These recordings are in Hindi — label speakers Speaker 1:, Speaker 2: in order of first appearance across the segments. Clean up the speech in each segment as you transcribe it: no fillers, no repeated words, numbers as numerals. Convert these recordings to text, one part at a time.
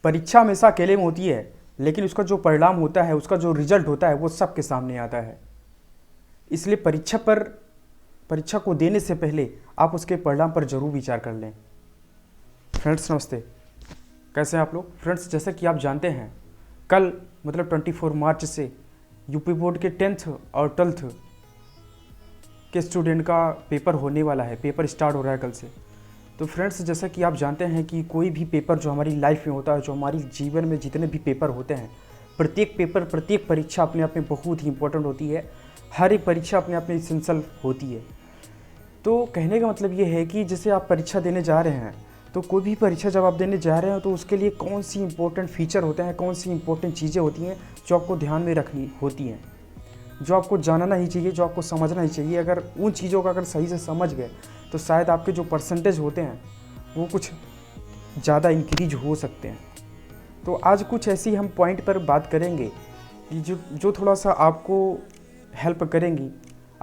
Speaker 1: परीक्षा हमेशा अकेले में होती है, लेकिन उसका जो परिणाम होता है, उसका जो रिजल्ट होता है, वो सबके सामने आता है। इसलिए परीक्षा को देने से पहले आप उसके परिणाम पर जरूर विचार कर लें। फ्रेंड्स नमस्ते, कैसे हैं आप लोग। फ्रेंड्स, जैसा कि आप जानते हैं, कल मतलब 24 मार्च से यूपी बोर्ड के 10th और 12th के स्टूडेंट का पेपर होने वाला है। पेपर स्टार्ट हो रहा है कल से। तो फ्रेंड्स, जैसा कि आप जानते हैं कि कोई भी पेपर जो हमारी लाइफ में होता है, जो हमारी जीवन में जितने भी पेपर होते हैं, प्रत्येक पेपर, प्रत्येक परीक्षा अपने आप में बहुत ही इंपॉर्टेंट होती है। हर एक परीक्षा अपने आप में इसेंशियल होती है। तो कहने का मतलब ये है कि जैसे आप परीक्षा देने जा रहे हैं, तो कोई भी परीक्षा जब आप देने जा रहे हो तो उसके लिए कौन सी इंपॉर्टेंट फीचर होते हैं, कौन सी इंपॉर्टेंट चीज़ें होती हैं जो आपको ध्यान में रखनी होती हैं, जो आपको जानना ही चाहिए, जो आपको समझना ही चाहिए। अगर उन चीज़ों का अगर सही से समझ गए तो शायद आपके जो परसेंटेज होते हैं वो कुछ ज़्यादा इंक्रीज हो सकते हैं। तो आज कुछ ऐसी हम पॉइंट पर बात करेंगे कि जो थोड़ा सा आपको हेल्प करेंगी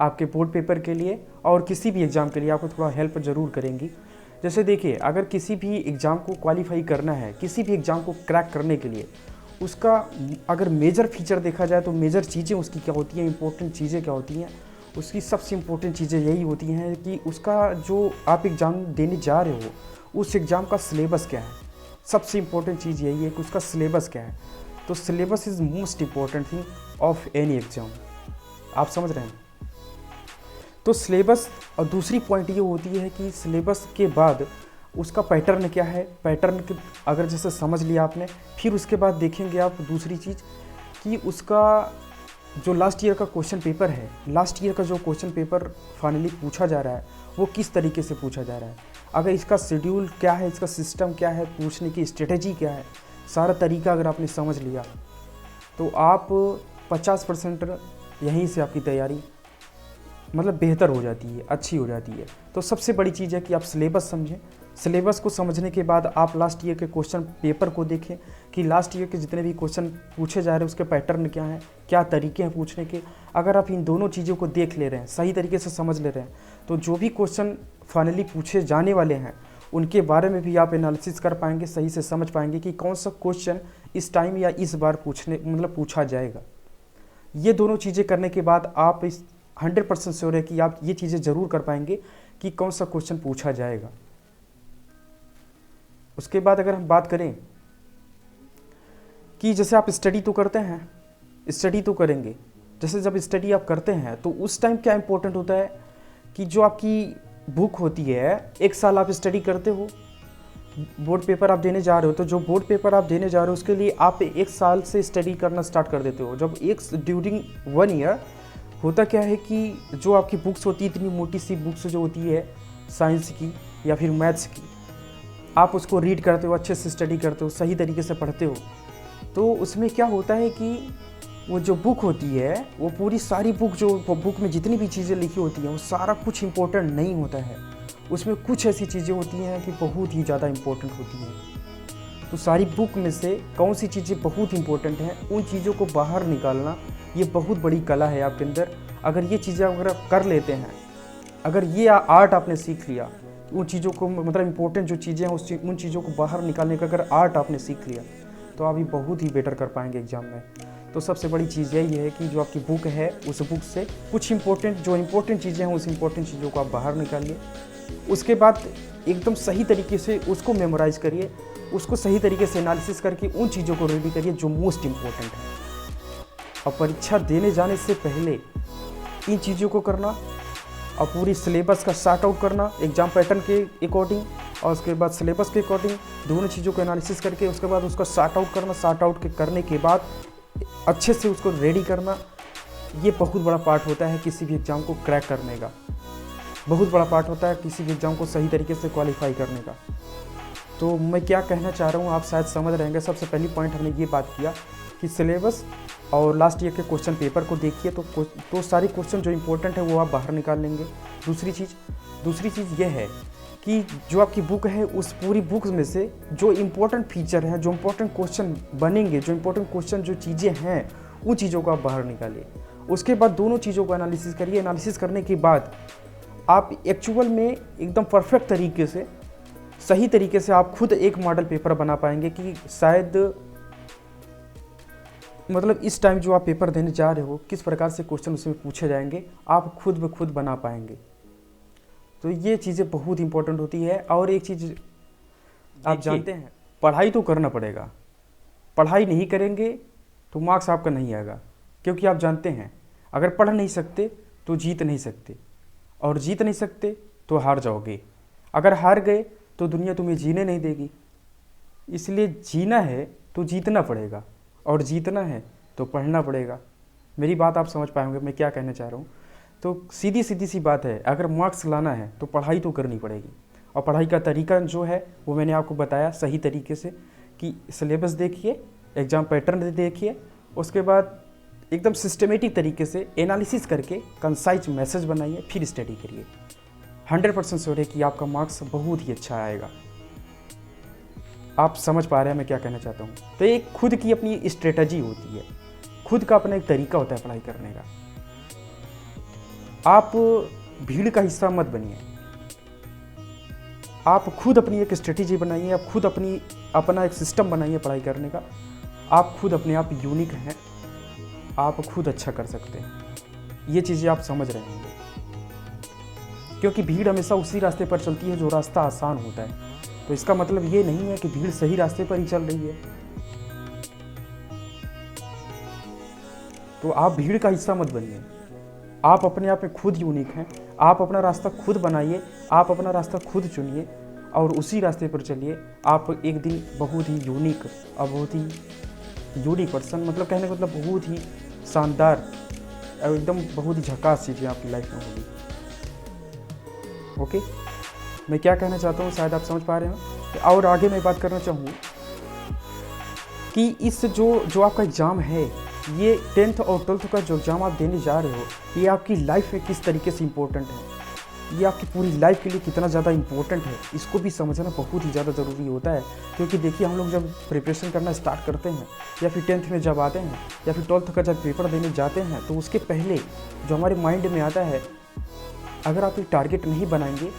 Speaker 1: आपके बोर्ड पेपर के लिए और किसी भी एग्ज़ाम के लिए आपको थोड़ा हेल्प ज़रूर करेंगी। जैसे देखिए, अगर किसी भी एग्ज़ाम को क्वालिफाई करना है, किसी भी एग्ज़ाम को क्रैक करने के लिए, उसका अगर मेजर फीचर देखा जाए तो मेजर चीज़ें उसकी क्या होती हैं, इंपॉर्टेंट चीज़ें क्या होती हैं, उसकी सबसे इम्पोर्टेंट चीज़ें यही होती हैं कि उसका जो आप एग्ज़ाम देने जा रहे हो, उस एग्ज़ाम का सिलेबस क्या है। सबसे इम्पोर्टेंट चीज़ यही है कि उसका सिलेबस क्या है। तो syllabus is most important thing of any exam. आप समझ रहे हैं। तो सिलेबस, और दूसरी पॉइंट ये होती है कि सिलेबस के बाद उसका पैटर्न क्या है। पैटर्न के अगर जैसे समझ लिया आपने, फिर उसके बाद देखेंगे आप दूसरी चीज़ कि उसका जो लास्ट ईयर का क्वेश्चन पेपर है, लास्ट ईयर का जो क्वेश्चन पेपर फाइनली पूछा जा रहा है वो किस तरीके से पूछा जा रहा है। अगर इसका शेड्यूल क्या है, इसका सिस्टम क्या है, पूछने की स्ट्रेटेजी क्या है, सारा तरीका अगर आपने समझ लिया तो आप 50% यहीं से आपकी तैयारी मतलब बेहतर हो जाती है, अच्छी हो जाती है। तो सबसे बड़ी चीज़ है कि आप सिलेबस समझें। सिलेबस को समझने के बाद आप लास्ट ईयर के क्वेश्चन पेपर को देखें कि लास्ट ईयर के जितने भी क्वेश्चन पूछे जा रहे हैं उसके पैटर्न क्या हैं, क्या तरीके हैं पूछने के। अगर आप इन दोनों चीज़ों को देख ले रहे हैं, सही तरीके से समझ ले रहे हैं, तो जो भी क्वेश्चन फाइनली पूछे जाने वाले हैं उनके बारे में भी आप एनालिसिस कर पाएंगे, सही से समझ पाएंगे कि कौन सा क्वेश्चन इस टाइम या इस बार पूछा जाएगा। ये दोनों चीज़ें करने के बाद आप इस 100% श्योर है कि आप ये चीज़ें ज़रूर कर पाएंगे कि कौन सा क्वेश्चन पूछा जाएगा। उसके बाद अगर हम बात करें कि जैसे आप स्टडी तो करते हैं, स्टडी तो करेंगे, जैसे जब स्टडी आप करते हैं तो उस टाइम क्या इंपॉर्टेंट होता है कि जो आपकी बुक होती है, एक साल आप स्टडी करते हो, बोर्ड पेपर आप देने जा रहे हो, तो जो बोर्ड पेपर आप देने जा रहे हो उसके लिए आप एक साल से स्टडी करना स्टार्ट कर देते हो। जब ड्यूरिंग 1 ईयर होता क्या है कि जो आपकी बुक्स होती है, इतनी मोटी सी बुक्स जो होती है साइंस की या फिर मैथ्स की, आप उसको रीड करते हो, अच्छे से स्टडी करते हो, सही तरीके से पढ़ते हो। तो उसमें क्या होता है कि वो जो बुक होती है, वो पूरी सारी बुक, जो बुक में जितनी भी चीज़ें लिखी होती हैं, वो सारा कुछ इम्पोर्टेंट नहीं होता है। उसमें कुछ ऐसी चीज़ें होती हैं कि बहुत ही ज़्यादा इम्पोर्टेंट होती हैं। तो सारी बुक में से कौन सी चीज़ें बहुत इंपॉर्टेंट हैं, उन चीज़ों को बाहर निकालना, ये बहुत बड़ी कला है आपके अंदर। अगर ये चीज़ें अगर आप कर लेते हैं, अगर ये आर्ट आपने सीख लिया, उन चीज़ों को मतलब इंपॉर्टेंट जो चीज़ें हैं उन चीज़ों को बाहर निकालने का अगर आर्ट आपने सीख लिया तो आप ये बहुत ही बेटर कर पाएंगे एग्ज़ाम में। तो सबसे बड़ी चीज़ यही है कि जो आपकी बुक है, उस बुक से कुछ जो इंपॉर्टेंट चीज़ें हैं, उस इंपॉर्टेंट चीज़ों को आप बाहर निकालिए। उसके बाद एकदम सही तरीके से उसको मेमोराइज़ करिए, उसको सही तरीके से एनालिसिस करके उन चीज़ों को रेडी करिए जो मोस्ट इम्पोर्टेंट है। और परीक्षा देने जाने से पहले इन चीज़ों को करना और पूरी सिलेबस का शार्ट आउट करना एग्ज़ाम पैटर्न के अकॉर्डिंग, और उसके बाद सिलेबस के अकॉर्डिंग दोनों चीज़ों को एनालिसिस करके उसके बाद उसका शार्ट आउट करना। शार्ट आउट करने के बाद अच्छे से उसको रेडी करना, ये बहुत बड़ा पार्ट होता है किसी भी एग्ज़ाम को क्रैक करने का। बहुत बड़ा पार्ट होता है किसी भी एग्ज़ाम को सही तरीके से क्वालिफाई करने का। तो मैं क्या कहना चाह रहा हूँ आप शायद समझ रहेंगे। सबसे पहली पॉइंट हमने ये बात किया कि सिलेबस और लास्ट ईयर के क्वेश्चन पेपर को देखिए, तो सारे क्वेश्चन जो इंपॉर्टेंट है वो आप बाहर निकाल लेंगे। दूसरी चीज़ ये है कि जो आपकी बुक है, उस पूरी बुक में से जो इम्पोर्टेंट फीचर हैं, जो इम्पोर्टेंट क्वेश्चन बनेंगे, जो इम्पोर्टेंट क्वेश्चन जो चीज़ें हैं, उन चीज़ों को आप बाहर निकालिए। उसके बाद दोनों चीज़ों को एनालिसिस करिए। एनालिसिस करने के बाद आप एक्चुअल में एकदम परफेक्ट तरीके से सही तरीके से आप खुद एक मॉडल पेपर बना पाएंगे कि शायद मतलब इस टाइम जो आप पेपर देने जा रहे हो किस प्रकार से क्वेश्चन उसमें पूछे जाएंगे, आप खुद ब खुद बना पाएंगे। तो ये चीज़ें बहुत इंपॉर्टेंट होती है। और एक चीज़ आप जानते हैं, पढ़ाई तो करना पड़ेगा, पढ़ाई नहीं करेंगे तो मार्क्स आपका नहीं आएगा। क्योंकि आप जानते हैं अगर पढ़ नहीं सकते तो जीत नहीं सकते, और जीत नहीं सकते तो हार जाओगे। अगर हार गए तो दुनिया तुम्हें जीने नहीं देगी। इसलिए जीना है तो जीतना पड़ेगा, और जीतना है तो पढ़ना पड़ेगा। मेरी बात आप समझ पाएंगे मैं क्या कहना चाह रहा हूँ। तो सीधी सी बात है, अगर मार्क्स लाना है तो पढ़ाई तो करनी पड़ेगी। और पढ़ाई का तरीका जो है वो मैंने आपको बताया सही तरीके से, कि सिलेबस देखिए, एग्ज़ाम पैटर्न देखिए, उसके बाद एकदम सिस्टमेटिक तरीके से एनालिसिस करके कंसाइज मैसेज बनाइए, फिर स्टडी करिए। 100% श्योर है कि आपका मार्क्स बहुत ही अच्छा आएगा। आप समझ पा रहे हैं मैं क्या कहना चाहता हूँ। तो एक खुद की अपनी स्ट्रेटजी होती है, खुद का अपना एक तरीका होता है पढ़ाई करने का। आप भीड़ का हिस्सा मत बनिए, आप खुद अपनी एक स्ट्रेटजी बनाइए, आप खुद अपना एक सिस्टम बनाइए पढ़ाई करने का। आप खुद अपने आप यूनिक हैं, आप खुद अच्छा कर सकते हैं। ये चीज़ें आप समझ रहे होंगे, क्योंकि भीड़ हमेशा उसी रास्ते पर चलती है जो रास्ता आसान होता है। तो इसका मतलब ये नहीं है कि भीड़ सही रास्ते पर ही चल रही है। तो आप भीड़ का हिस्सा मत बनिए, आप अपने आप में खुद यूनिक हैं। आप अपना रास्ता खुद बनाइए, आप अपना रास्ता खुद चुनिए और उसी रास्ते पर चलिए। आप एक दिन बहुत ही यूनिक और बहुत ही यूनिक पर्सन, मतलब कहने का मतलब बहुत ही शानदार और एकदम बहुत ही झकास चीज़ें आपकी लाइफ में होगी। ओके, मैं क्या कहना चाहता हूँ शायद आप समझ पा रहे हो। और आगे मैं बात करना चाहूँ कि इस जो आपका एग्ज़ाम है, ये 10th और 12th का जो एग्ज़ाम आप देने जा रहे हो, ये आपकी लाइफ में किस तरीके से इम्पोर्टेंट है, ये आपकी पूरी लाइफ के लिए कितना ज़्यादा इम्पोर्टेंट है, इसको भी समझना बहुत ही ज़्यादा ज़रूरी होता है। क्योंकि देखिए, हम लोग जब प्रिपरेशन करना स्टार्ट करते हैं या फिर 10th में जब आते हैं या फिर 12th का जब पेपर देने जाते हैं, तो उसके पहले जो हमारे माइंड में आता है, अगर आप एक टारगेट नहीं बनाएंगे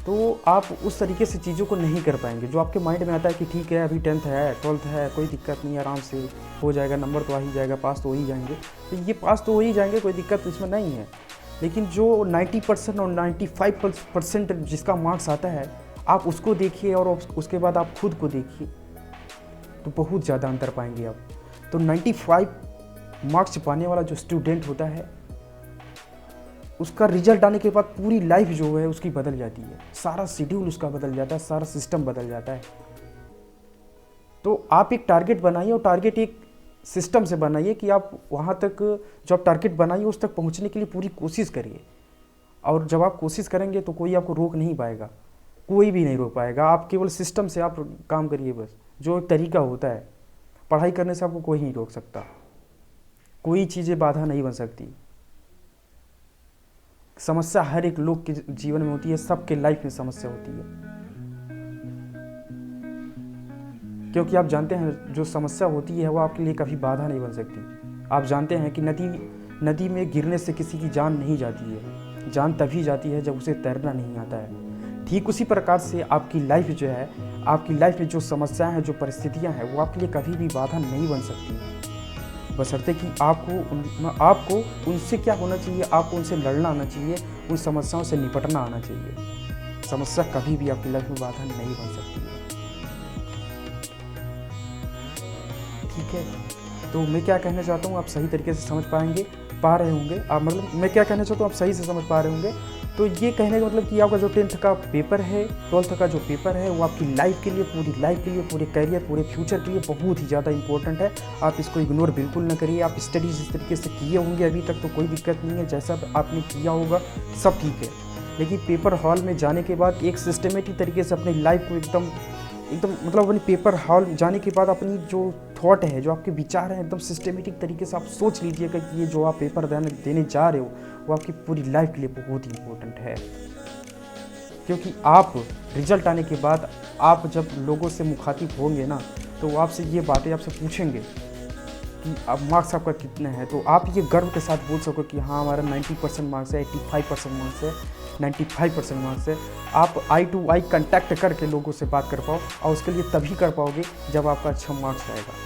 Speaker 1: तो आप उस तरीके से चीज़ों को नहीं कर पाएंगे। जो आपके माइंड में आता है कि ठीक है अभी 10th है 12th है, कोई दिक्कत नहीं, आराम से हो जाएगा, नंबर तो आ ही जाएगा, पास तो हो ही जाएंगे, तो ये पास तो हो ही जाएंगे, कोई दिक्कत तो इसमें नहीं है। लेकिन जो 90% और 95% जिसका मार्क्स आता है, आप उसको देखिए और उसके बाद आप खुद को देखिए, तो बहुत ज़्यादा अंतर पाएंगे आप। तो 95 मार्क्स पाने वाला जो स्टूडेंट होता है, उसका रिजल्ट आने के बाद पूरी लाइफ जो है उसकी बदल जाती है, सारा शेड्यूल उसका बदल जाता है, सारा सिस्टम बदल जाता है। तो आप एक टारगेट बनाइए, और टारगेट एक सिस्टम से बनाइए कि आप वहाँ तक जो आप टारगेट बनाइए उस तक पहुँचने के लिए पूरी कोशिश करिए। और जब आप कोशिश करेंगे तो कोई आपको रोक नहीं पाएगा, कोई भी नहीं रोक पाएगा। आप केवल सिस्टम से आप काम करिए बस, जो एक तरीका होता है। पढ़ाई करने से आपको कोई नहीं रोक सकता, कोई चीज़ें बाधा नहीं बन सकती। समस्या हर एक लोग के जीवन में होती है, सबके लाइफ में समस्या होती है। क्योंकि आप जानते हैं जो समस्या होती है वो आपके लिए कभी बाधा नहीं बन सकती। आप जानते हैं कि नदी में गिरने से किसी की जान नहीं जाती है, जान तभी जाती है जब उसे तैरना नहीं आता है। ठीक उसी प्रकार से आपकी लाइफ जो है, आपकी लाइफ में जो समस्याएं हैं, जो परिस्थितियां हैं, वो आपके लिए कभी भी बाधा नहीं बन सकती, बशर्ते कि आपको उनसे क्या होना चाहिए, आपको उनसे लड़ना आना चाहिए, उन समस्याओं से निपटना आना चाहिए। समस्या कभी भी आपकी लाइफ में बाधा नहीं बन सकती है। ठीक है, तो मैं क्या कहना चाहता हूँ आप सही तरीके से समझ पा रहे होंगे। आप मतलब मैं क्या कहना चाहता हूँ आप सही से समझ पा रहे होंगे। तो ये कहने का मतलब कि आपका जो 10th का पेपर है, 12th का जो पेपर है, वो आपकी लाइफ के लिए, पूरी लाइफ के लिए, पूरे करियर, पूरे फ्यूचर के लिए बहुत ही ज़्यादा इंपॉर्टेंट है। आप इसको इग्नोर बिल्कुल ना करिए। आप स्टडी जिस तरीके से किए होंगे अभी तक तो कोई दिक्कत नहीं है, जैसा आपने किया होगा सब ठीक है। लेकिन पेपर हॉल में जाने के बाद एक सिस्टमेटिक तरीके से अपनी लाइफ को एकदम मतलब अपने पेपर हॉल जाने के बाद अपनी जो थॉट है, जो आपके विचार हैं, एकदम सिस्टमेटिक तरीके से आप सोच लीजिएगा कि ये जो आप पेपर देने जा रहे हो वो आपकी पूरी लाइफ के लिए बहुत ही इम्पोर्टेंट है। क्योंकि आप रिजल्ट आने के बाद आप जब लोगों से मुखातिब होंगे ना, तो वो आपसे ये बातें आपसे पूछेंगे कि अब मार्क्स आपका कितने हैं, तो आप ये गर्व के साथ बोल सको कि हाँ हमारा 90% मार्क्स है, 85% मार्क्स है, 95% मार्क्स है। आप आई टू आई कंटेक्ट करके लोगों से बात कर पाओ, और उसके लिए तभी कर पाओगे जब आपका अच्छा मार्क्स आएगा।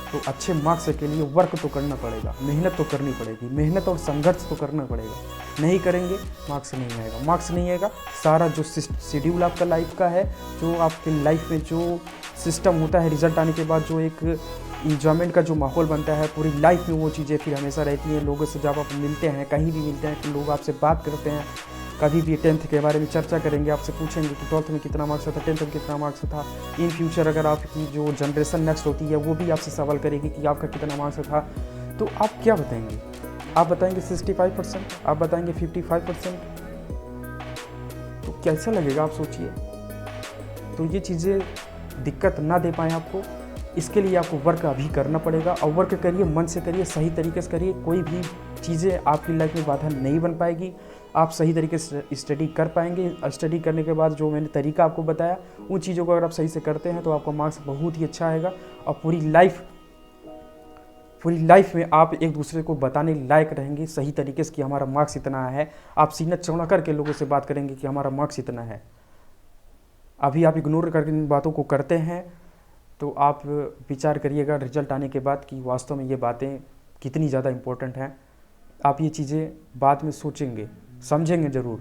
Speaker 1: तो अच्छे मार्क्स के लिए वर्क तो करना पड़ेगा, मेहनत तो करनी पड़ेगी, मेहनत और संघर्ष तो करना पड़ेगा। नहीं करेंगे मार्क्स नहीं आएगा। मार्क्स नहीं आएगा, सारा जो शेड्यूल आपका लाइफ का है, जो आपके लाइफ में जो सिस्टम होता है, रिजल्ट आने के बाद जो एक इंजॉयमेंट का जो माहौल बनता है, पूरी लाइफ में वो चीज़ें फिर हमेशा रहती हैं। लोगों से जब आप मिलते हैं, कहीं भी मिलते हैं, तो लोग आपसे बात करते हैं, कभी भी 10th के बारे में चर्चा करेंगे, आपसे पूछेंगे कि 12th में कितना मार्क्स था, 10th में कितना मार्क्स था। इन फ्यूचर अगर आपकी जो जनरेशन नेक्स्ट होती है वो भी आपसे सवाल करेगी कि आपका कितना मार्क्स था, तो आप क्या बताएंगे? आप बताएंगे 65%, आप बताएंगे 55%, तो कैसा लगेगा आप सोचिए। तो ये चीज़ें दिक्कत ना दे पाएँ आपको, इसके लिए आपको वर्क अभी करना पड़ेगा। और वर्क करिए, मन से करिए, सही तरीके से करिए। कोई भी चीज़ें आपकी लाइफ में बाधा नहीं बन पाएगी, आप सही तरीके से स्टडी कर पाएंगे। स्टडी करने के बाद जो मैंने तरीका आपको बताया, उन चीज़ों को अगर आप सही से करते हैं तो आपका मार्क्स बहुत ही अच्छा आएगा, और पूरी लाइफ में आप एक दूसरे को बताने लायक रहेंगे सही तरीके से कि हमारा मार्क्स इतना है। आप सीना चौड़ा करके लोगों से बात करेंगे कि हमारा मार्क्स इतना है। अभी आप इग्नोर करके इन बातों को करते हैं, तो आप विचार करिएगा रिजल्ट आने के बाद कि वास्तव में ये बातें कितनी ज़्यादा इम्पोर्टेंट हैं। आप ये चीज़ें बाद में सोचेंगे, समझेंगे ज़रूर।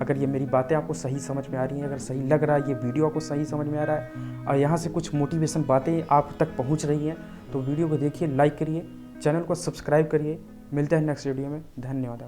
Speaker 1: अगर ये मेरी बातें आपको सही समझ में आ रही हैं, अगर सही लग रहा है, ये वीडियो आपको सही समझ में आ रहा है, और यहाँ से कुछ मोटिवेशन बातें आप तक पहुँच रही हैं, तो वीडियो को देखिए, लाइक करिए, चैनल को सब्सक्राइब करिए। मिलते हैं नेक्स्ट वीडियो में। धन्यवाद।